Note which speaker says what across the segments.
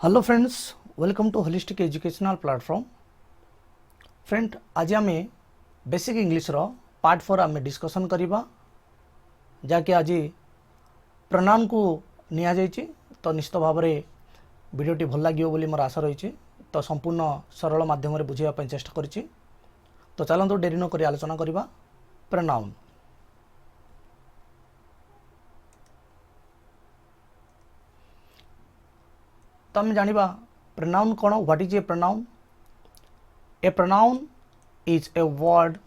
Speaker 1: Hello friends, welcome to holistic educational platform. Friend, आज आम basic English रो part 4 आम discussion करवा जहाँकि आज प्रोनाउन को निया जाइछि। तो निश्चित भाव में वीडियोटी भल लगे बोली मोर आशा रही। तो संपूर्ण सरल माध्यम बुझाई चेष्टा करिछि। तो चलतु डेरी न करी आलोचना करवा प्रोनाउन। तो आम जानिबा प्रोनाउन कौन, what is a pronoun. A pronoun is a word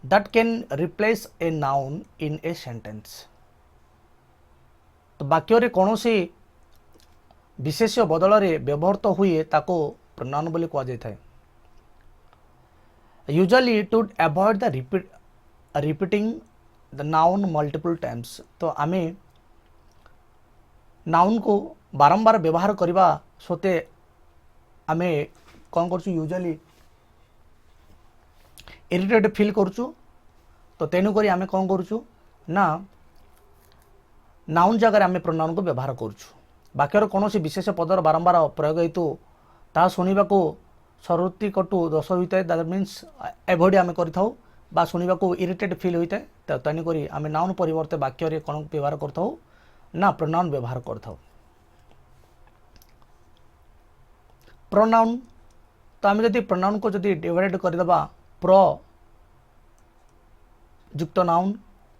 Speaker 1: that can replace a noun in a sentence। तो वाक्य रे कौन सी विशेष्य बदल रे व्यवहृत हुए ताको प्रोनाउन बोली कहा जाता है। Usually to avoid the repeating the noun multiple times. तो आमे नाउन को बारंबार व्यवहार करने सत्वे आमे कौन करछु, यूजुअली इरिटेट फील करुचु। तो तेणुक आम कौन करुचु ना नाउन जगह आम प्रोनाउन को व्यवहार करुचु। वाक्यर कौन विशेष पदर बारंबार प्रयोग हेतु ता शुणा को सरति कटु दोष होता है। दैट मीन्स एवॉइड आम कर शुणा इरिटेट फील होता है। तो तेणुक आम नाउन परिवर्ते वाक्य कौन व्यवहार कर ना प्रोनाउन व्यवहार कर। प्रोनाउन तो आम जदि प्रोनाउन को जदि डिवाइड करदेबा प्रो युक्त नाउन,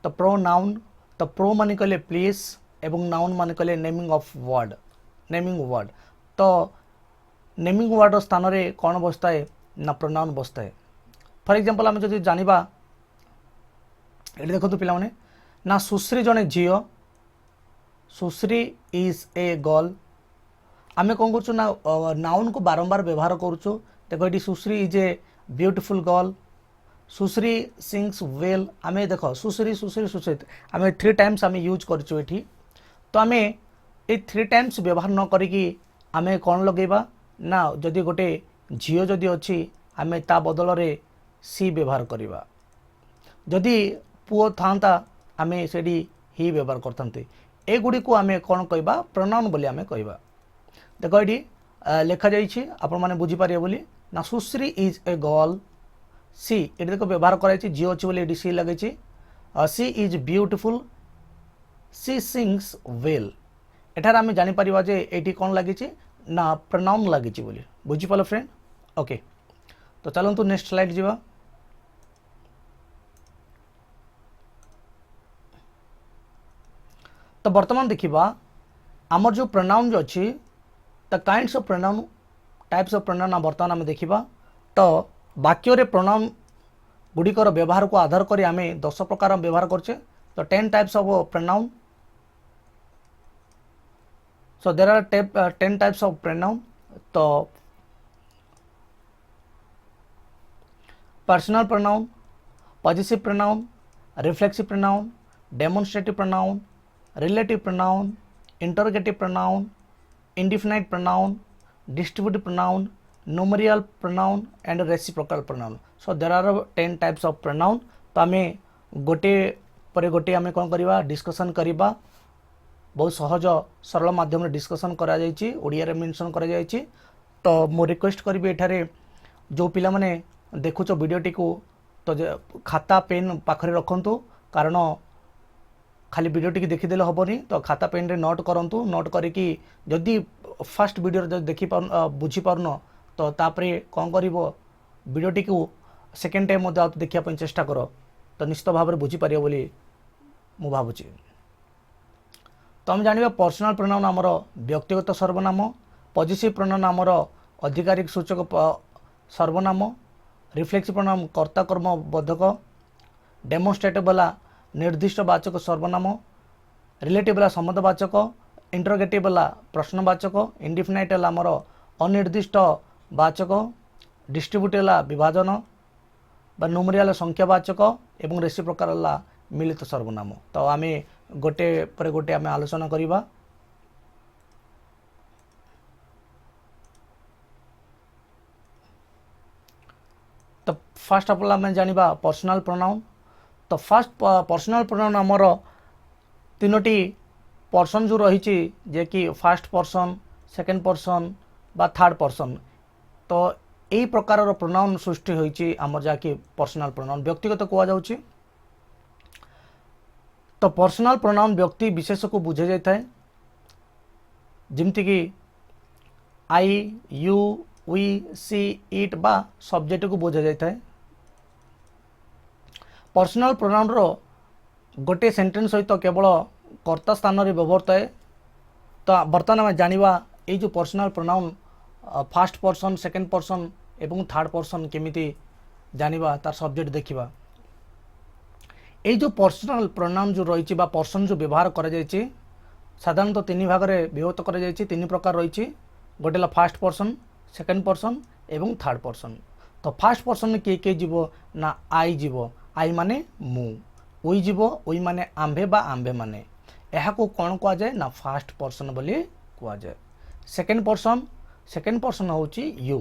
Speaker 1: तो प्रो नाउन, तो प्रो मान कहले प्लेस एवं नाउन मान कहले naming of word, naming word. तो नेमिंग वर्ड स्थान रे कौन बसता है ना प्रोनाउन बसता है। फॉर एग्जांपल आम जदि जानिबा ये देखो तो पिला ना सुश्री जने झील, सुश्री इज ए गर्ल। आम कौन कर नाउन को बारंबार व्यवहार करुचु। देखो ये Sushree is a beautiful girl, Sushree sings well. आम देख सुश्री सुश्री सुश्री आम 3 टाइम्स आम यूज करचु एठी। तो आम ये 3 टाइम्स व्यवहार न करिकी आम कौन लगेबा ना जदि गोटे झील जदि अच्छी आम ता बदल रे सी व्यवहार करवा। जदि पुओ था आम से ही व्यवहार करते। एगुड़ी को आम कौन कहवा प्रोनाउन बोली आम कहवा। देखो ये लिखा जाइए आपण मैंने बुझीपारे बोली ना सुश्री इज ए गर्ल, सी ये देखो व्यवहार कराई जी अच्छी बोली सी लगे। She is beautiful, she sings well. एठार आम जापर जे ये कौन लगी ना प्रोनाउन लगी बोली। बुझीपाल फ्रेंड। ओके, तो चलतु नेक्स्ट स्लाइड जीवा। तो बर्तमान देखिबा आमर जो प्रोनाउन जो अच्छी the kinds of pronoun, types of pronoun बर्तमान आम देखिबा। तो वाक्य रे प्रोनाउन गुड़िकर व्यवहार को आधार करी आम 10 प्रकार व्यवहार करछे। तो 10 types of pronoun. So there are 10 types of pronoun. तो personal pronoun, possessive pronoun, reflexive pronoun, demonstrative pronoun, relative pronoun, interrogative pronoun, indefinite pronoun, distributive pronoun, numerical pronoun and reciprocal pronoun. So there are 10 types of pronoun. तो आम गोटे पर गोटे आम कौन करवा discussion करवा। बहुत सहज सरल माध्यम डिस्कसन करा जाइछि, ओडिया रे मेंशन करा जाइछि। तो मो रिक्वेस्ट करी एठारे जो पिला माने देखुच वीडियोटी को तो खाता पेन पाखरे रखंतु, कारण खाली वीडियोटी की देखीदेले हेनी। तो खाता पेन रे नोट करंतु, नोट करिकी जदि फर्स्ट वीडियो जो देखी बुझी पारुन तो तापरे कौन करिवो वीडियोटी को सेकेंड टाइम देखा चेष्टा कर। तो निश्चित भाव में बुझीपार बोली मु भावुची। तो हम जानिबा पर्सनल प्रोनाउन आमर व्यक्तिगत सर्वनाम, पॉजिटिव प्रोनाउन आमर आधिकारिक सूचक सर्वनाम, रिफ्लेक्सिव प्रोनाउन कर्ता कर्म बोधक, डेमोन्स्ट्रेटिव वाला निर्दिष्ट वाचक सर्वनाम, रिलेटिव वाला संबंधवाचक, इंटरोगेटिव वाला प्रश्नवाचक, इंडिफिनाइट वाला आमर अनिर्दिष्ट वाचक, डिस्ट्रीब्यूटिव वाला विभाजन बा न्यूमेरिकल संख्यावाचक एवं रेसिप्रोकल वाला मिलित सर्वनाम। तो आम गोटे पर गोटे आम आलोचना करवा। तो फास्ट ऑफ ऑल आम जानिबा पर्सनल प्रोनाउन। तो फास्ट पर्सनल प्रोनाउन आमर 3टी पर्सन जो रही जे कि फर्स्ट पर्सन, सेकेंड पर्सन बा थर्ड पर्सन। तो यही प्रकार प्रोनाउन सृष्टि होइछि हमर जाके पर्सनल प्रोनाउन व्यक्तिगत कुआ जाउछि। तो पर्सनल प्रोनाउन व्यक्ति विशेष को बुझे जाता है, जमती कि आई यू वी सी इट बा सब्जेक्ट को बुझा जाता है। पर्सनल प्रोनाउन रो गोटे सेंटेंस सहित केवल कर्ता स्थान रे व्यवहृत है। तो बर्तमान आम जानिबा ये जो personal pronoun first person second person एवं थर्ड पर्सन केमिति जानिबा तार सब्जेक्ट देखिबा। ये जो पर्सनल प्रोनाउन जो रही बा पर्सन जो व्यवहार करा जायछि साधारणतः तीन भाग में विभक्त करा जायछि, तीन प्रकार रही। गोटे ला फर्स्ट पर्सन सेकेंड पर्सन एवं थर्ड पर्सन। तो फर्स्ट पर्सन किए किए जीवो ना आई जीवो, आई माने मु, उई जीवो उई माने आंभे बा आंभे माने, यह को कौन कह जाए ना फर्स्ट पर्सन बोली कह जाए। सेकेंड पर्सन होची यू,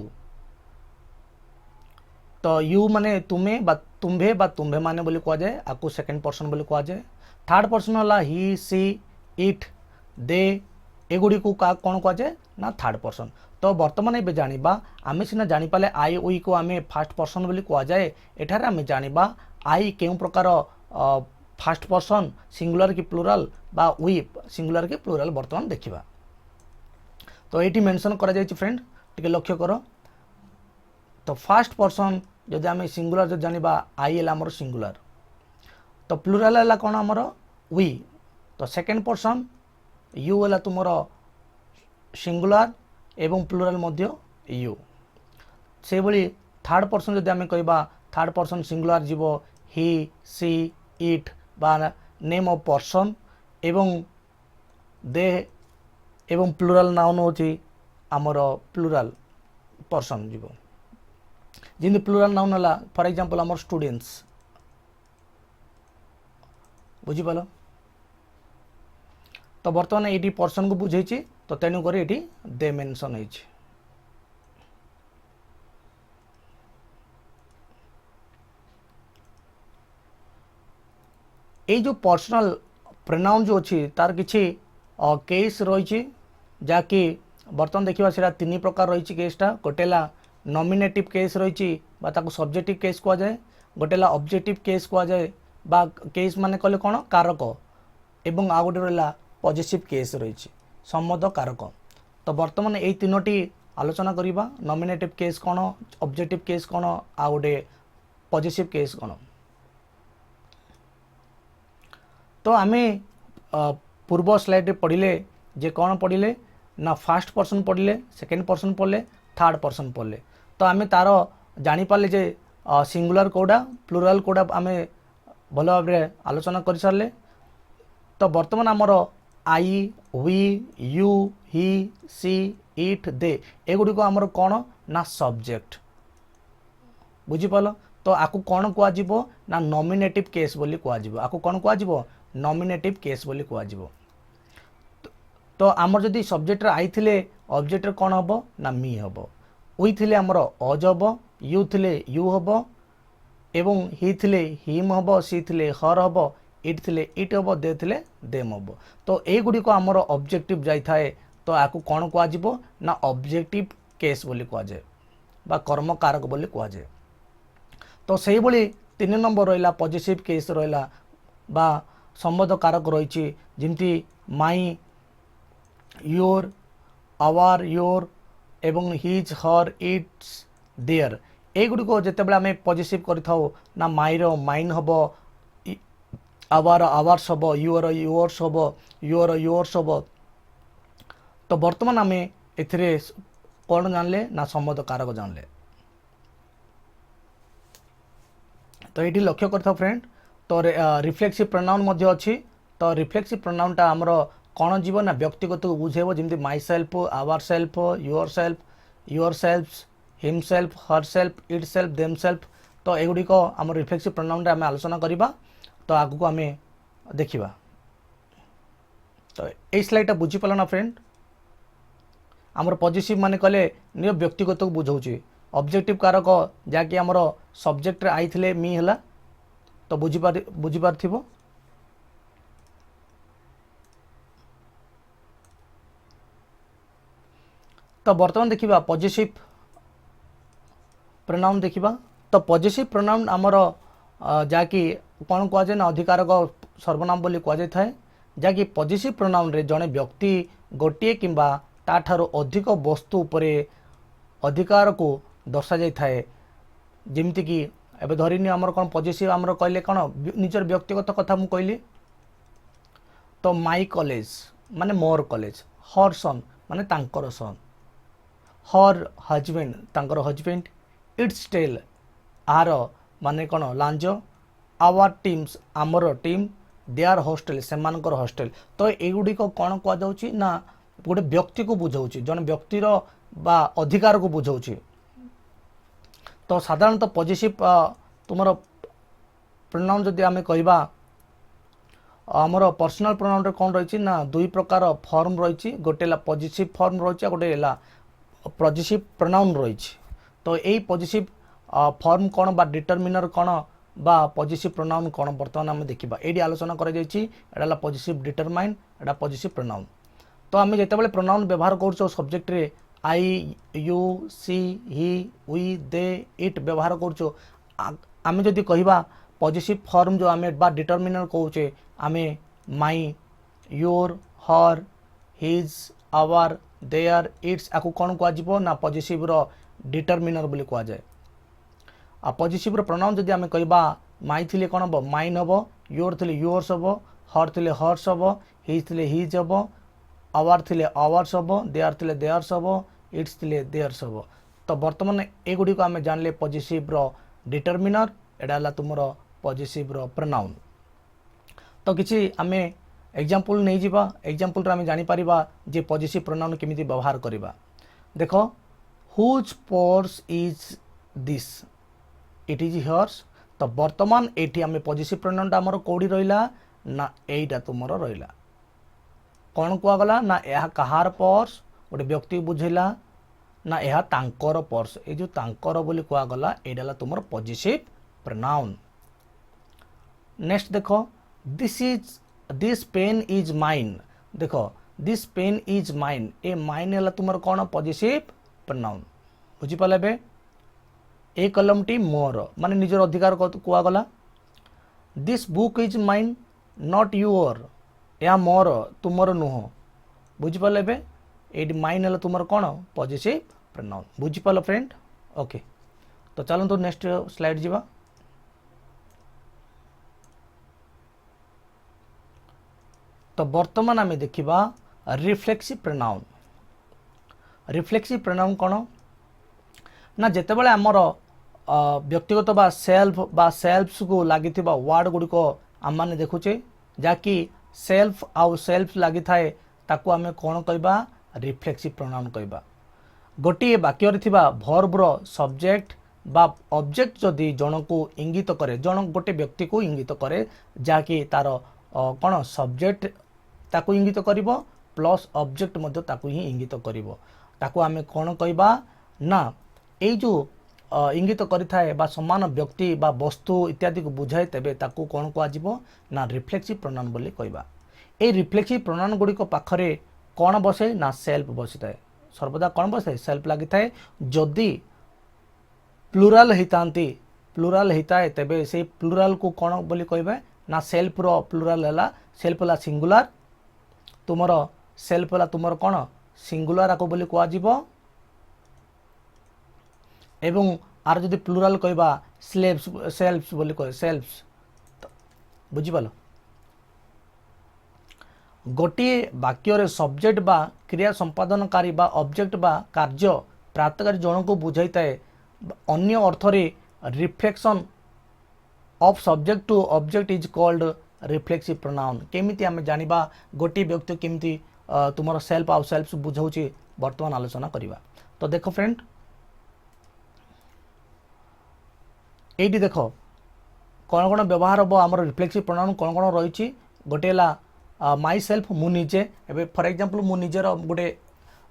Speaker 1: तो यू माने तुम्हें बा तुम्भे बा तुम्भे माने बोली कह जाए, आपको सेकेंड पर्सन बोली कह जाए। थर्ड पर्सन वाला ही सी इट दे एगुड़ी को का कौन कह जाए ना थर्ड पर्सन। तो बर्तमान ये जानिबा आमे सिना जानि पाले आई उई को आमे फर्स्ट पर्सन बोली कह जाए। एठारे आमे जानिबा आई केउ प्रकार फर्स्ट पर्सन सिंगुलर की प्लुराल बा उई सिंगुलर की प्लुराल बर्तमान देखिबा। तो एटी मेंशन करा जायछि फ्रेंड, टिके लक्ष्य करो। तो फर्स्ट पर्सन जदि आमे सिंगुलर जो जानिबा आई एला हमर सिंगुलर, तो प्लुराल एला कोन हमर वी। तो सेकेंड पर्सन यू एला तुमर सिंगुलर एवं प्लुराल मध्य यू। से भली थर्ड पर्सन जदि आमे कहबा थर्ड पर्सन सिंगुलर जीवो ही सी इट बा नेम ऑफ पर्सन एवं दे एवं प्लुराल नाउन होची हमर प्लुराल पर्सन जीवो। जिन प्लुराल नाउन हला फॉर एग्जांपल हमर स्टूडेंट्स, बुझी पालो। तो बर्तमान ये पर्सन को बुझे, तो तेणुक ये दे मेंशन है। ये जो पर्सनल प्रोनाउन जो अच्छी तार किसी केस रही, जहाँकि बर्तमान देखा से तीन प्रकार रही केसटा। गोटेला नॉमिनेटिव केस रही सब्जेक्टिव केस कह जाए, गोटेला ऑब्जेक्टिव केस कह जाए बा केस माने कहले कौन कारक, एवं आ गोटे रहा पॉजिटिव केस रही सम्बद्ध कारक। तो बर्तमान ये तीनोटी आलोचना करिबा, नॉमिनेटिव केस कौन, ऑब्जेक्टिव केस कौन, आ गोटे पॉजिटिव केस कौन। तो आमे पूर्व स्लाइड पढ़िले जे कौन पढ़िले ना फर्स्ट पर्सन पढ़िले, सेकेंड पर्सन पढ़ले, थर्ड पर्सन पढ़ले। तो आमे तार जानी पाले जे सिंगुलर कोडा प्लुराल कोडा आमे भल भाव आलोचना कर सारे। तो बर्तमान आमर I we you he she it they एगुड़ी आमर कौन ना सब्जेक्ट, बुझिपाल। तो आपको कौन कह ना नॉमिनेटिव केस बोली कह, आपको कौन कह नॉमिनेटिव केस बोली कह। तो आमर जदि सब्जेक्ट आई थिले ऑब्जेक्ट कौन हम ना मी हम, उई थिले आमर अज हम, यू थिले यू हम, एवं ही थिले हिम हम, सी थिले हर हम, इट थिले इट हम, दे थिले देम हम। तो एगुड़ी आमर ऑब्जेक्टिव जाई थाए, तो आपको कौन कह ना ऑब्जेक्टिव केस बोली कह जाए बा कर्म कारक बोली कह जाए। तो सही भली तीन नंबर रहा पॉजिटिव केस रहा बा संबंध कारक रही, जमती माई योर आवर योर एवं हिज हर इट्स देयर एगुड़िक जिते आम पॉजिटिव करिथाउ ना माईर माइन हम, आवर आवर्स हम, यूर यूर्स हम, यूर यूर्स हम। तो बर्तमान आम ए कौन जानले ना संबंध कारक जानले। तो ये लक्ष्य कर फ्रेंड। तो रिफ्लेक्सिव प्रोनाउन मध्य अच्छी। तो रिफ्लेक्सिव प्रोनाउनटा आमर कौन जीव ना व्यक्तिगत को बुझेब, जमी myself, ourself, yourself, himself, herself, itself, themself. तो एगुड़िक आम रिफ्लेक्सिव प्रोनाउन आम आलोचना करवा। तो आगू आम देखा। तो ये स्लाइडटा बुझीपाल ना फ्रेंड। आमर पॉजिटिव माने कहले निज व्यक्तिगत को बुझाऊँ, ऑब्जेक्टिव कारक जहाँकि आमर सब्जेक्ट आई थिले मी है। तो बुझीपार तो बर्तमान देखिबा पॉजिटिव प्रोनाउन देखिबा। तो पॉजिटिव प्रोनाउन आमर जाकि कौन कह जाए ना अधिकारक सर्वनाम बोली कह जाए थाए, जाकि पॉजिटिव प्रोनाउन रे जड़े व्यक्ति गोटे किंबा ताठारो अधिक वस्तु उपरे अधिकार को दर्शा जाई थाए। जेमती कि एबे धरिनी आमर कौन पॉजिटिव आमर कहले कौन निजर व्यक्तिगत कथा मु कहली। तो माई कॉलेज माने मोर कॉलेज, हर सन माने तांकर सन, हर हजबैंड तांकर हजबैंड, इट्स टेल आर माने कौन लांज, आवर टीम्स आमर टीम, देयर हॉस्टेल सेमानकर हॉस्टेल। तो एगुड़िक कौन कह जाउची ना गोटे व्यक्ति को बुझाउची, जन व्यक्तिर बा अधिकार को बुझाउची। तो साधारणतः पॉजिटिव तुमर प्रोनाउन जदि आमे कहबा आमर पर्सनल प्रोनाउन रे कौन रही ना दुई प्रकार फॉर्म रही, गोटे ला पॉजिटिव फॉर्म रही, गोटे ला पॉजिटिव प्रोनाउन रही। तो यही पॉजिटिव फॉर्म कौन बा डिटरमिनर कौन बा पॉजिटिव प्रोनाउन कौन बर्तमान आम देखा ये आलोचना करा पॉजिटिव डिटरमाइन, एटा पॉजिटिव प्रोनाउन। तो आम जिते प्रोनाउन व्यवहार कर सब्जेक्ट रे I you she he we they it व्यवहार करें जदि कहवा पॉजिटिव फॉर्म जो आम बा डिटरमिनर कौचे आमे my, your, her, his, our, their, its आकु कौन कह ना पॉजिटिव रो डिटरमिनर बोली कह जाए। आ पॉजिटिव रो प्रोनाउन जदि आमे कहबा माई थिले कौन हम माइन हम, योर थिले योर्स हम, हर थिले हर्स हम, हिज थिले हिज हम, आवर थिले आवर्स हम, देयर थिले देयर्स हम, इट्स थिले देयर्स हम। तो बर्तमान एगुड़ी को आमे जानले पॉजिटिव रो डिटरमिनर, एडा हला तुमरो पॉजिटिव रो प्रोनाउन। तो किसी आमे एग्जांपल नहीं जिबा, एग्जांपल रे आमे जानि परिबा जे पॉजिटिव प्रोनाउन केमिति व्यवहार करिबा। देखो whose purse is this, it is hers. तो बर्तमान एठी आमे पॉजिटिव प्रोनाउन ता हमर कोडी रहिला ना एइटा तुमर रहिला कौन कुआ गला ना यह कहार पर्स गोटे व्यक्ति बुझेला ना यह तांकर पर्स, ए जो तांकर बोली कुआ गला एडाला तुमर पॉजिटिव प्रोनाउन। नेक्स्ट देखो दिस पेन इज माइन, देखो दिस पेन इज माइन, ए माइन है तुमर कौन पॉजिटिव प्रोनाउन बुझी पाले बे। ए कलम टी मोर माने निजर अधिकार कुआ गला। This book is mine not your, या मोर तुमर नुह बुझी पाले बे। ए माइन है तुमर कौन पॉजिटिव प्रोनाउन बुझी पाल फ्रेंड। ओके तो चलो तो नेक्स्ट स्लाइड जीवा। तो बर्तमान आम देखा रिफ्लेक्सिव प्रोनाउन। रिफ्लेक्सिव प्रोनाउन कौन ना जितेबाला आमर व्यक्तिगत बा सेल्फ को लगी वार्ड गुड़िक आम मैंने देखुचे जहाँकि सेल्फ आउ सेल्फ लगी थाए ताकू आमे कौन कहबा रिफ्लेक्सिव प्रोनाउन कहबा। गोटे वाक्य भर्बर सब्जेक्ट बा ऑब्जेक्ट जदि जन को इंगित करे, जन गोटे व्यक्ति को इंगित करे जहाँकि तार कौन सब्जेक्ट ताकू इंगित करिवो प्लस ऑब्जेक्ट मध्य ताकू ही इंगित करिवो, ताकू आमे कौन कहबा ना एई जो इंगित करिथाए बा समान व्यक्ति बा वस्तु इत्यादि को बुझाए तेबे ताकू कौन कह ना रिफ्लेक्सिव प्रोनाउन बोली कहबा। ए रिफ्लेक्सिव प्रोनाउन गुड़िक पाखरे कौन बसे ना सेल्फ बसी थाए, सर्वदा कौन बसे सेल्फ लगी थाए। जदि प्लुराल होता तेबे से प्लुराल को कौन बोली कहबे ना सेल्फ रो प्लुराल है सेल्फ है सिंगुलर, तुमर सेल्फ है तुमर कौन सिंगुलर आको बोली कह एवं आर जदि प्लुराल कहबा स्लेव्स सेल्फ्स बोली कह सेल्फ्स। बुझी पाल गोटे वाक्य रे सब्जेक्ट बा क्रिया संपादनकारी बा ऑब्जेक्ट बा कार्य प्राप्तकारी जन को बुझाई थाए। अन्य अर्थ रे reflection of subject to object is called reflexive pronoun. केमिति आमे जानिबा गोटे व्यक्ति केमिति तुमर सेल्फ आउ सेल्फ बुझाउची वर्तमान आलोचना करिबा। तो देखो फ्रेंड एटी देखो कौन कौन व्यवहार हम आम रिफ्लेक्सिव प्रोनाउन कौन कौन रही। गोटे माई सेल्फ मु निजे एवं फॉर एग्जांपल मु निजर गोटे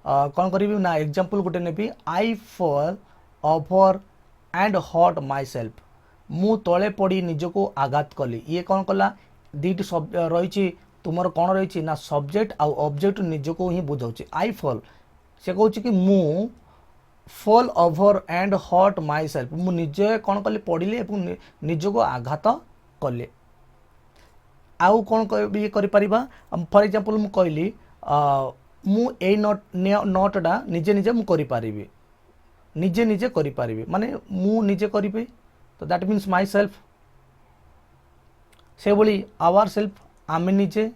Speaker 1: कौन करी ना एग्जांपल गोटे नेबी I fall over and hurt myself, मु तले पड़ी निजको आघात कली। ये कौन कला दीट रही तुमर कौन रही ना सब्जेक्ट आउ ऑब्जेक्ट निजको ही बुझाऊँ। आई फॉल से कहूँ कि मु fall over and hurt myself मु निजे कौन कली पड़िले निज को आघात कले आउ कौन ये करिपरिबा फॉर एग्जांपल मु कहली मु ए नटटा निजे निजे मु करि परिबी निजे निजे करि परिबी माने मु निजे करिबी तो दैट मीन्स माई सेल्फ से भली आवर सेल्फ आमे निजे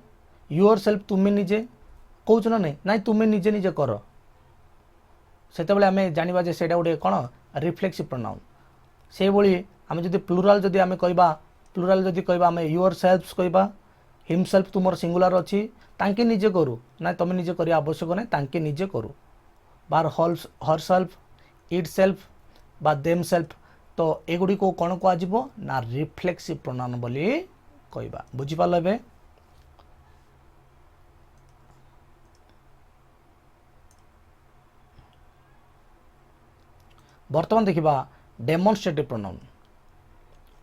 Speaker 1: योर सेल्फ तुमे निजे कौच ना नहीं नाई तुमे निजे निजे कर से आम जाना जे सेटा गोटे कौन रिफ्लेक्सिव प्रोनाउन से भली आम जब प्लूराल जदि आम कहवा प्लूराल जदि कहवा आम योर सेल्फ कहवा हिमसेल्फ तुमर सिंगुलर अच्छी तांके निजे करू ना तुम निजे कर आवश्यक ना तांके निजे करू बार हर सेल्फ इट सेल्फ बा देम सेल्फ तो एगुड़ी को कौन कह ना रिफ्लेक्सिव प्रोनाउन बोली कहवा बुझिपाल ए बर्तमान देखा डेमोन्स्ट्रेटिव प्रोनाउन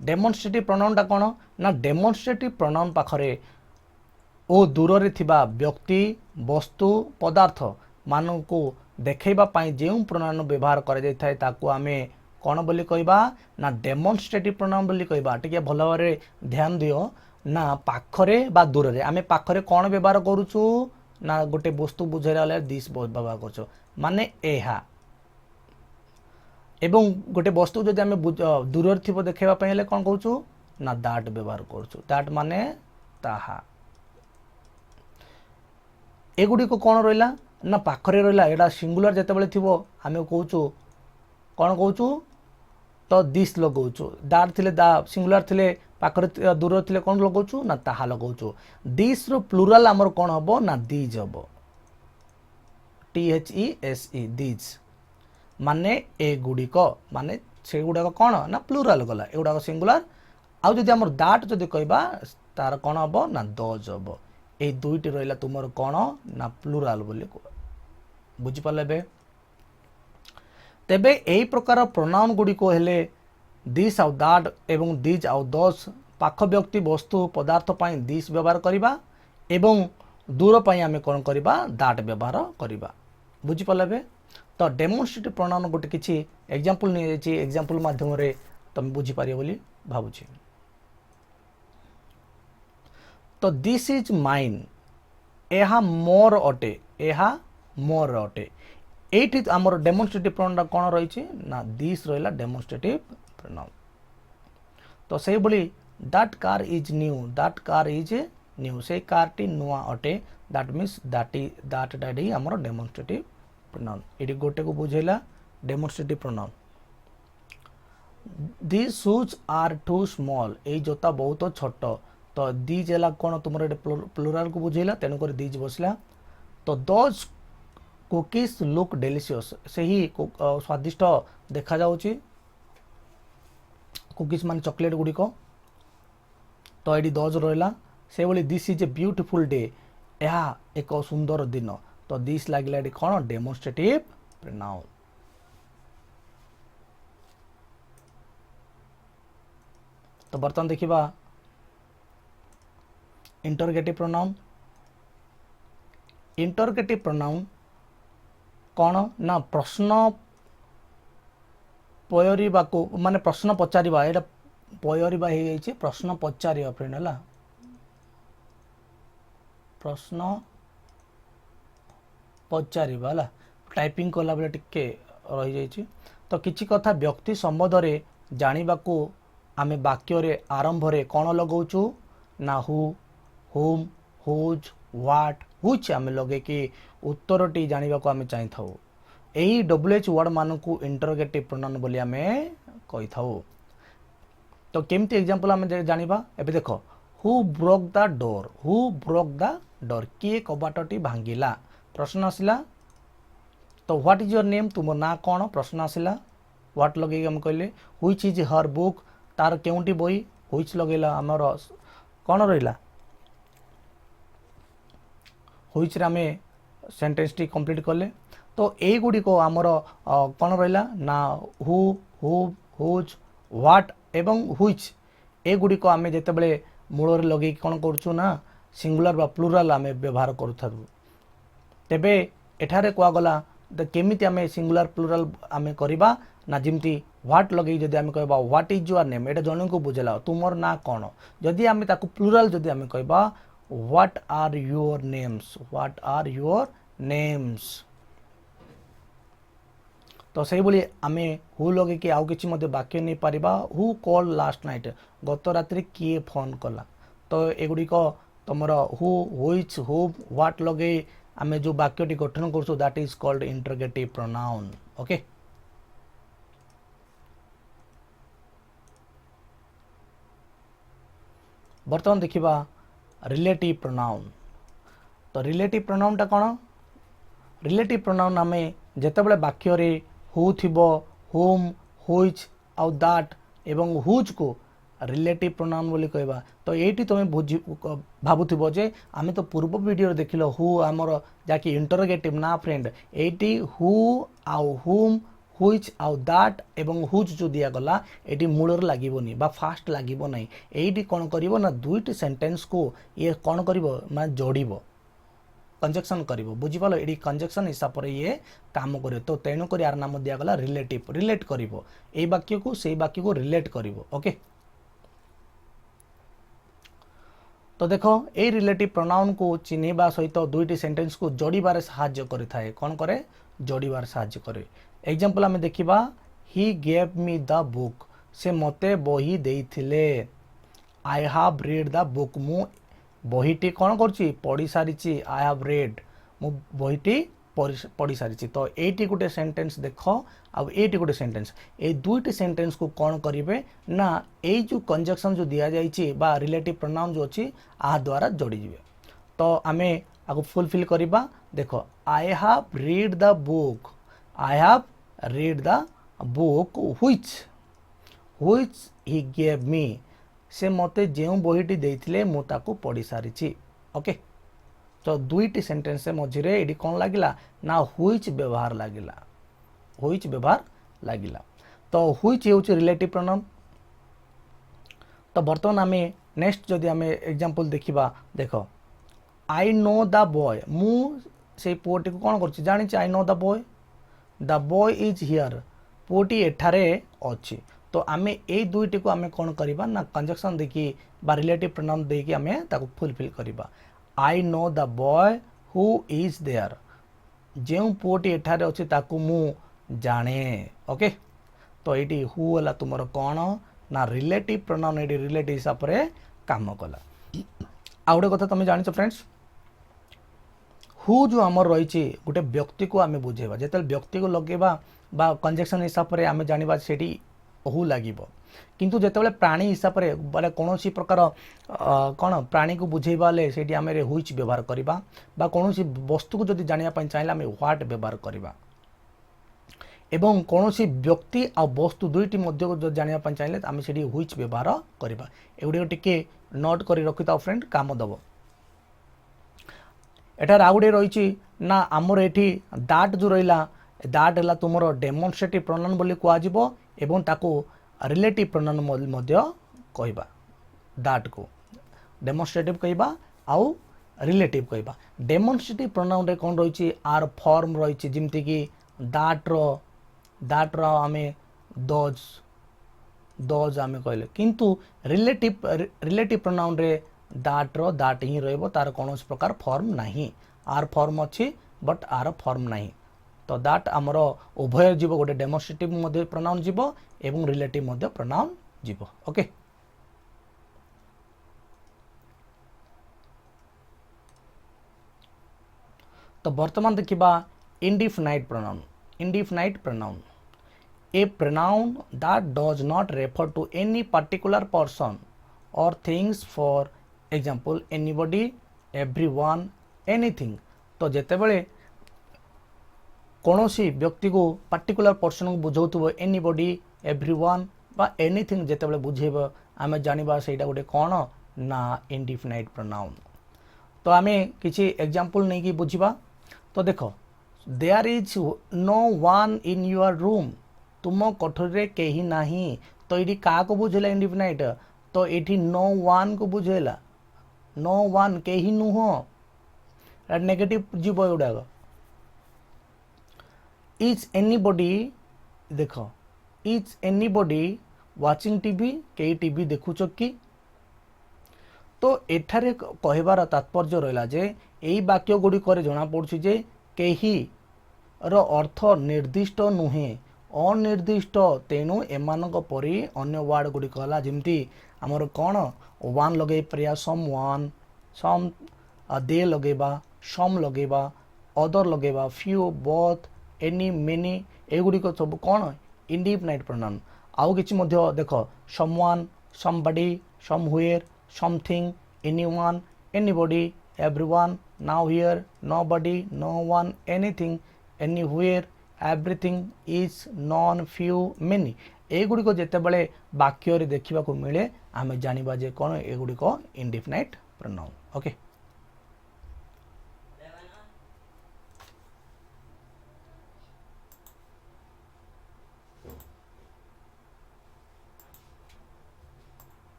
Speaker 1: डेमोन्स्ट्रेटिव प्रोनाउनटा कौन ना डेमोन्स्ट्रेटिव प्रोनाउन पाखरे ओ दूर रे थिबा व्यक्ति वस्तु पदार्थ मानू देखैबा पाई जेउ प्रोनाउन व्यवहार कर जाय थाए ताकू आमे कौन बोली कहबा ना डेमोन्स्ट्रेटिव प्रोनाउन बोली कहबा टिके भल भाबरे ध्यान दियो ना पाखरे बा दूर रे आमे पाखरे कौन व्यवहार करूछु ना गोटे वस्तु बुझेला वाले दिस व्यवहार करछु माने एहा एवं गोटे वस्तु जदि आम दूर थी देखापी कौन कौचु ना दैट व्यवहार करुँ दैट माने ताहा एगुड़ी को कौन रहा ना पाखरे रहा एटा सिंगुलर जितेबाला थी आम कौचु कौन कौचु तो दिस लगाऊँ दैट थे सिंगुलर थे पाखरे दूर थे कौन लगाऊँ ना ताहा लगाऊँ दिस रो प्लूराल आमर कौन हम ना दीज हम THESE दीज माने ए गुड़िक माने से गुड़ाक कौन ना प्लूराल गला एगुड़ाक सिंगुलर आउ जदि आमर दैट जदि कहबा तार कौन हम ना दज हम ए दुईटी रहिला तुमर कौन ना प्लूराल बोली बुझिपाल बे तेबे एई प्रकार प्रोनाउन गुड़िक हेले दिस आउ दैट एवं दिज आउ दस पाख व्यक्ति वस्तु पदार्थ पाई दिस व्यवहार करिबा एवं दूर पाई आमे कौन करिबा दैट व्यवहार करिबा बुझिपाल बे तो डेमोन्स्ट्रेटिव प्रोनाउन गोटे किसी एग्जांपल नहीं जाइए एग्जांपल माध्यम रे तुम बुझीपार बोली भावुची तो दिस इज माइन एहा मोर अटे एहा मोर अटे एठी आमर डेमोन्स्ट्रेटिव प्रोनाउन कौन रही ना दिस रहा डेमोन्स्ट्रेटिव प्रोनाउन तो से बोली दैट कार इज न्यू से कार टी नुआ अटे दैट मीन्स दैट डैडी आमर डेमोन्स्ट्रेटिव प्रोनाउन ये गोटे को बुझेला demonstrative pronoun this shoes are too small ए जोता बहुत छोट तो दीज है कौन तुम प्लूराल को बुझेला तेणुक दीज बसला तो दोज कुकीज लुक डेलीशियस से ही स्वादिष्ट देखा जाउची कुकीज मान चॉकलेट गुड़िक तो ये दोज रहा से भली this is a beautiful day यह एक सुंदर दिन तो दिस लगे ये कौन डेमोन्स्ट्रेटिव प्रोनाउन तो बर्तमान देखिबा इंटरगेटिव प्रोनाउन इंटरगेटिव प्रोनाउन कौन ना प्रश्न पयरिबा को माने प्रश्न पचारिबा एटा पयरिबा हे जाइए प्रश्न पचारिबा फ्रेंड है प्रश्न पचारिबा है टाइपिंग कला बेले टिके रही जाइए तो किछि कथा व्यक्ति संबंध रे जानिबा को आमे वाक्य रे आरंभ रे कौन लगाउछु ना who whom whose what which आमे लगे कि उत्तरटी जानिबा को आमे चाहि थाउ एही WH वर्ड मान को इंटरोगेटिव प्रोनाउन बोली आमे कहि थाउ तो केमती एग्जांपल आमे जानिबा एबे देखो हु ब्रोक द डोर किए कबाटटी भांगिला प्रश्न आसिला तो व्हाट इज योर नेम तुम ना कौन प्रश्न आसिला व्हाट लगे हम कहले व्हिच इज हर बुक तार केउंटी बही व्हिच लगेला हमर कौन रहिला व्हिच रे आमे सेंटेंस टी कंप्लीट कले तो ए गुडी को हमर कौन रहिला ना हु हुज व्हाट एवं व्हिच ए गुडी को आमे जेते बेले मूल रे लगे कौन करछु ना सिंगुलर बा प्लूराल आमे व्यवहार करूथारु तेबे एठारे कुआ गला केमिति आमे सिंगुलर प्लुराल आमे करिबा ना जिमती व्हाट लगे जदि आमे कहबा व्हाट इज योर नेम एटा जन को बुझेला तुमर ना कोन जदि आमे ताकू प्लुराल जदि आमे कहबा what are your names what are your names तो से बोली आमे हु लगे कि आउ किछि मते वाक्य नै परिबा हु कॉल लास्ट नाइट गत रात्रि किए फोन कला तो एगुडी को तमर हु व्हिच हु व्हाट लगे आमे जो वाक्यटी गठन करसु that is called interrogative pronoun okay बर्तमान देखिबा रिलेटिव प्रोनाउन तो रिलेटिव प्रोनाउन टा कोन रिलेटिव प्रोनाउन आमे जेतेबेले वाक्य रे हु थिबो हुम व्हिच आउ दैट एवं हुज को रिलेटिव प्रोनाउन बोली कहबा तो एठी तमे भाबुथिबो जे आमे तो पूर्व वीडियो देखिलो हु हमर जाकी इंटरोगेटिव ना फ्रेंड एठी हु आउ हुम व्हिच आउ दैट एवं हुज जो दिया गला एठी मूलर लागिबोनी बा फास्ट लागिबो नै एठी कोन करिवो ना दुईटी सेंटेंस को ये कोन करिवो मा जोड़िबो कंजक्शन करिवो बुझि पालो एडी कंजक्शन हिसाब पर ये काम करे तो तेणु करी यार नाम दिया गला रिलेटिव रिलेट करिवो ए वाक्य को सेई वाक्य को रिलेट करिवो ओके तो देखो ए रिलेटिव प्रोनाउन को चिन्हिबा सहित दुईटी सेंटेंस को जोड़ीबार सहाय्य करिथाए कोन करे जोड़ीबार सहाय्य करे एग्जांपल हमें देखिबा he gave me the book से मते बही देइथिले I have read the book मु बहीटी कौन करछि पढ़ी सारिछि आई हैव रेड मु बहीटी पढ़ी सारिछि तो एटी गोटे सेंटेंस देखो आ एटी गोटे सेंटेंस ए दुईटी सेंटेंस को कौन करिवे ना ए जो कंजक्शन जो दिया जाइछि बा रिलेटिव प्रोनाउन जो अछि आ द्वारा जोड़ी जिवे तो आमे आगु फुलफिल करिबा देखो आई have read the book I have read the book which he gave मी से मते जेउ बहीटी देइथिले मु ताकू पढ़ी सारिछि ओके तो दुईटी सेंटेंस से मझिरे एडी कोन लागिला ना व्हिच व्यवहार लागिला तो व्हिच हेउछि रिलेटिव प्रोनाउन तो बर्तमान आमे नेक्स्ट जदि आमे एग्जांपल देखिबा देखो आई नो द बॉय मु से पुओटी को कोन करछि जानि छि I know the boy is here पुओटी एठारे अछि तो आमे ए दुईटी को आमे कोन करिबा ना कंजक्शन देखि बा रिलेटिव प्रोनाउन देखि आमे ताको फुलफिल करिबा I know the boy who is there जेउ पुओटी एठारे अछि ताको मु जाने ओके तो एटी हु वाला तुमर कोन ना रिलेटिव प्रोनाउन एटी रिलेटिव हिसाब रे काम कला आ गोटे कथा तुम जानिछ फ्रेंड्स हु जो हमर रहिछि गोटे व्यक्ति को आमे बुझेबा जेतल व्यक्ति को लगेबा बा कंजक्शन हिसाब रे आमे जानिबा सेठी हु लागिबो किंतु जेतेबेले प्राणी हिसाब रे बाले कोनोसी प्रकार कोन प्राणी को बुझेबा ले सेठी आमे रे व्हिच व्यवहार करिबा बा कोनोसी वस्तु को जदि जानिया पय चाहला आमे व्हाट व्यवहार करिबा एवं कोनोसी व्यक्ति आ वस्तु दुईटी मध्य को जानिया पय चाहले आमे सेठी व्हिच व्यवहार करिबा एउडे टिके नोट करि रखिताओ फ्रेंड काम दबो एटार आउडे रहिछि ना हमर एठी दैट जो रहिला दैट हला तुमरो डेमोन्स्ट्रेटिव प्रोनाउन बोली कुआ जिवो एवं ताको रिलेटिव प्रोनाउन मध्य कहबा दैट को डेमोन्स्ट्रेटिव कहबा आउ रिलेटिव कहबा डेमोन्स्ट्रेटिव प्रोनाउन रे कोन रहिछि आर फॉर्म रहिछि जिमति कि दैट रो आमे दोज आमे कहले किंतु रिलेटिव प्रोनाउन रे दैट ही रहबो तार कोनोस प्रकार फॉर्म नाही आर फॉर्म अछि बट आर फॉर्म नाही तो दैट हमरो उभय जीव गोटे डेमोन्स्ट्रेटिव मध्ये प्रोनाउन जीव एवं रिलेटिव मध्ये प्रोनाउन जीव ओके तो वर्तमान देखिबा indefinite pronoun a pronoun that does not refer to any particular person or things for example anybody everyone anything तो जेतेबेले कोनोसी व्यक्ति को पर्टिकुलर पर्सन को बुझाउथबो एनीबॉडी एवरीवन बा एनीथिंग जेतेबेले बुझेबो आमे जानिबा सेटा गोटे कोन ना इंडिफिनाइट प्रोनाउन तो आमे किछि एग्जांपल नै कि बुझिबा तो देखो there is no one in your room तुम कोठरी रे केही नाही तो एडी का को बुझेला इंडिफिनाइट तो एठी नो वन को बुझेला नो वन केही नुहो नेगेटिव जीव एडा इज एनीबडी देख इज एनीबडी वाचिंग टीवी कई टीवी देखुच कि तो एठारे कहबार तात्पर्य रहा जे यही वाक्य गुड़िक जना पड़ुछि जे केही रो अर्थ निर्दिष्ट नुहे अनिर्दिष्ट तेणु एमानक परी अन्य वार्ड गुड़िक है जमती आमर कौन वन लगे पारिया सम दे लगेबा सम लगेबा अदर लगेबा फ्यू बोथ एनी मेनी एगुड़िक सब कौन इंडिफिनाइट प्रोनाउन आउ किछि मध्य देख someone somebody somewhere something anyone anybody everyone nowhere nobody no one anything anywhere everything is none few many एगुड़िक जेतेबेले वाक्य रे देखिबा को मिले आमे जानिबा जे कोन एगुड़िक इंडिफिनाइट प्रोनाउन ओके।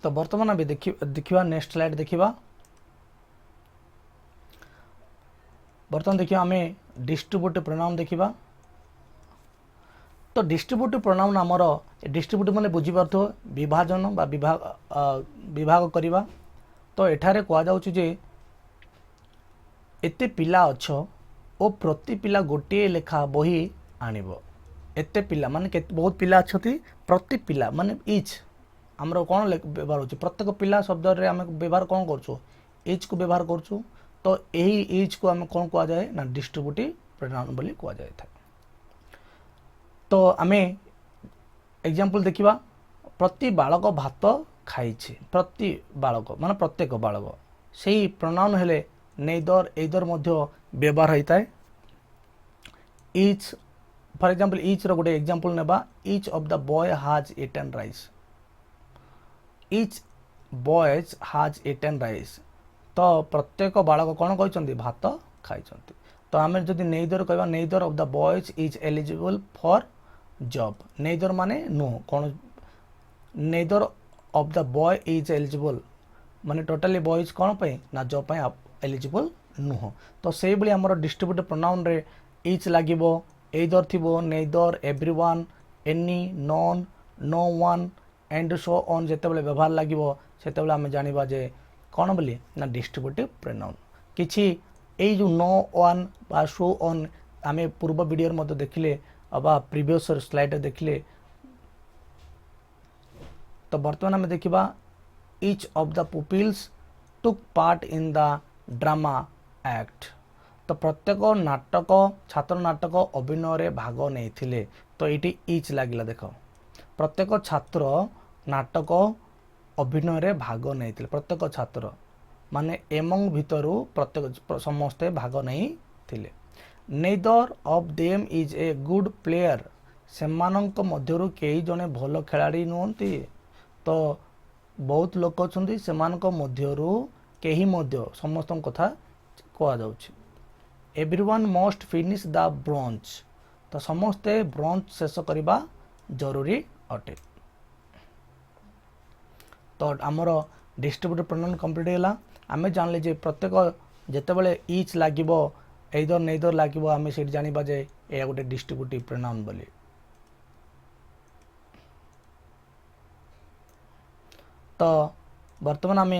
Speaker 1: तो बर्तमान अभी देखिबा नेक्स्ट स्लाइड देखिबा बर्तमान देखिबा हमें डिस्ट्रीब्यूटिव प्रोनाउन देखिबा। तो डिस्ट्रीब्यूटिव प्रोनाउन आमर डिस्ट्रीब्यूटिव माने बुझी पारथो विभाजन बा विभाग करबा। तो एठारे कहा जाउछि जे एते पिला अच्छो ओ प्रति पिला गोटे लेखा बही आनिबो। एते पिला माने बहुत पिला अछथि प्रति पिला माने इच आमर कौन व्यवहार होची प्रत्येक पिला शब्द रे आम व्यवहार कौन करछो एच को व्यवहार करछो। तो यही एच को आम कौन कह जाए ना डिस्ट्रीब्यूटिव प्रोनाउन बोली कह जाए था। तो आम एग्जांपल देखिबा प्रति बालक भात खाइछे प्रति बालक माने प्रत्येक बालक सेही प्रोनाउन हेले नेदर एदर मध्य व्यवहार होता है। ईच फॉर एग्जांपल ईच रो गोटे एग्जांपल नेबा each of the boy has eaten rice each boys has eaten rice. तो प्रत्येक बालक कौन कहते भात खाई। तो आम जदि नेदर कह neither of the boys is eligible for job neither माने नो कौन neither of the boy is eligible माने टोटाली बॉयज कौन पे ना जॉब पे एलिजिबल नुह। तो से भाई आम डिस्ट्रीब्यूटिव प्रोनाउन रे इच लागिबो एदर थिबो neither everyone any none no one and so on जेतेबेले व्यवहार लागिबो सेतेबेले आमे जानिबा जे कोन बोली ना डिस्ट्रीब्यूटिव प्रोनाउन। किछि एई जो नो वन बा सो ऑन आमे पूर्व वीडियो मध्ये देखिले अबा प्रीवियस स्लाइड देखिले। तो वर्तमान आमे देखिबा each of the pupils took part in the drama act. तो प्रत्येक नाटक छात्र नाटक अभिनय रे भाग नेथिले। तो एटी ईच लागिला देख प्रत्येक छात्र नाटक अभिनय रे भाग नहीं प्रत्येक छात्र माने एमंग भितरु प्रत्येक समस्ते भाग नहीं थिले। Neither of them is a good player सेमानंक मध्यरु केई जने भलो खिलाड़ी नुहंती। तो बहुत लोक अछंती सेमानंक मध्यरु केही मध्य समस्त कथा कहा जाउछि। Everyone must finish the bronze. तो समस्ते ब्रोंज शेष करबा जरूरी अटे। तो आमर डिस्ट्रीब्यूटिव प्रोनाउन कंप्लीट हैला। आमे जानले जे प्रत्येक जेतेबेले ईच लागिबो एदर नेदर लागिबो आमे सेठी जानिबा जे ए गोटे डिस्ट्रीब्यूटिव प्रोनाउन बोली। तो वर्तमान आमे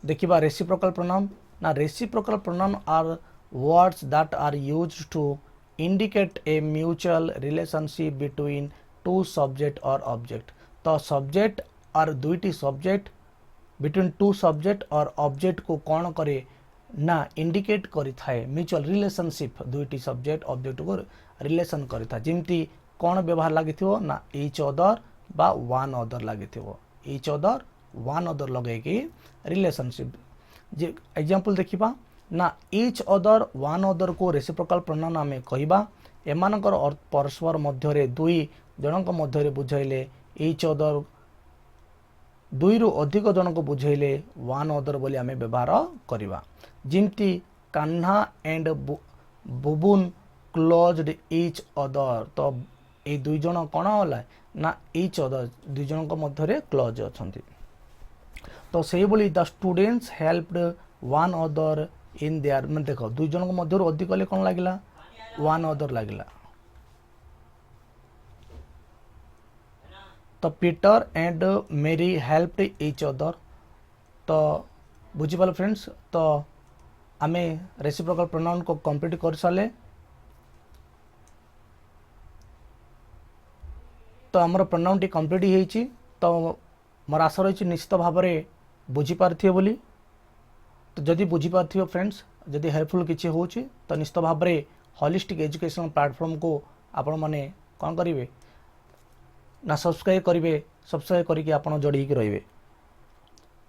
Speaker 1: देखिबा रेसिप्रोकल प्रोनाउन ना reciprocal pronoun are words that are used to indicate a mutual relationship between two subject और ऑब्जेक्ट। तो सब्जेक्ट और दुईटी सब्जेक्ट बिटवीन टू सब्जेक्ट और ऑब्जेक्ट को कौन करे ना इंडिकेट करि थाए म्यूचुअल रिलेशनशिप दुईटी सब्जेक्ट ऑब्जेक्ट को रिलेशन करि था। जेमती कौन व्यवहार लागिथिबो ना ईच अदर बा वन अदर लागिथिबो ईच अदर वन अदर लगे कि रिलेशनशिप। जे एग्जांपल देखिबा ना ईच अदर वन अदर को रेसिप्रोकल प्रोनाउन आमे कहिबा एमानकर परस्पर मध्य रे दुई जनक मध्य रे बुझाइले ईच अदर दुई रु अधिक जन को बुझेले वन अदर बोली आमे व्यवहार करिबा। जिमती Kanha and Bubun closed each other. तो ए दुई जन कौन होला ना ईच अदर दुई जन को मध्य रे क्लोज अछंती। तो सेही बोली the students helped one other in their मैं देख दुई जन मध्य अधिक कले कौन लगे वन अदर लगे तो पीटर एंड मेरी हेल्प्ड ईच अदर तो बुझीपाल फ्रेंड्स तो आमे रेसिप्रोकल प्रोनाउन को कंप्लीट कर सारे तो आमर प्रोनाउन टी कंप्लीट ही तो मोर आशा रही निश्चित भाव में बुझीपारे बोली तो जदि बुझीपारे फ्रेंड्स जदि हेल्पफुल किसी हो तो निश्चित भाव में होलिस्टिक एजुकेशन प्लेटफॉर्म को आपण मैंने कौन करेंगे ना सब्सक्राइब करेंगे सब्सक्राइब करके आप जोड़ी रे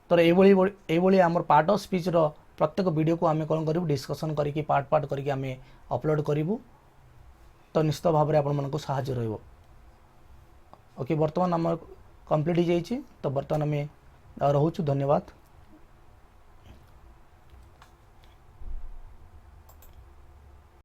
Speaker 1: तो ये आमर पार्ट ऑफ स्पीच रो प्रत्येक वीडियो को आम कौन करूँ डिस्कसन करके पार्ट पार्ट करके आम अपलोड करूँ तो निश्चित भाव में आपण को साहाय्य रहिबो। ओके बर्तमान आम कंप्लीट हो जाइए तो बर्तमान आम रोचु धन्यवाद।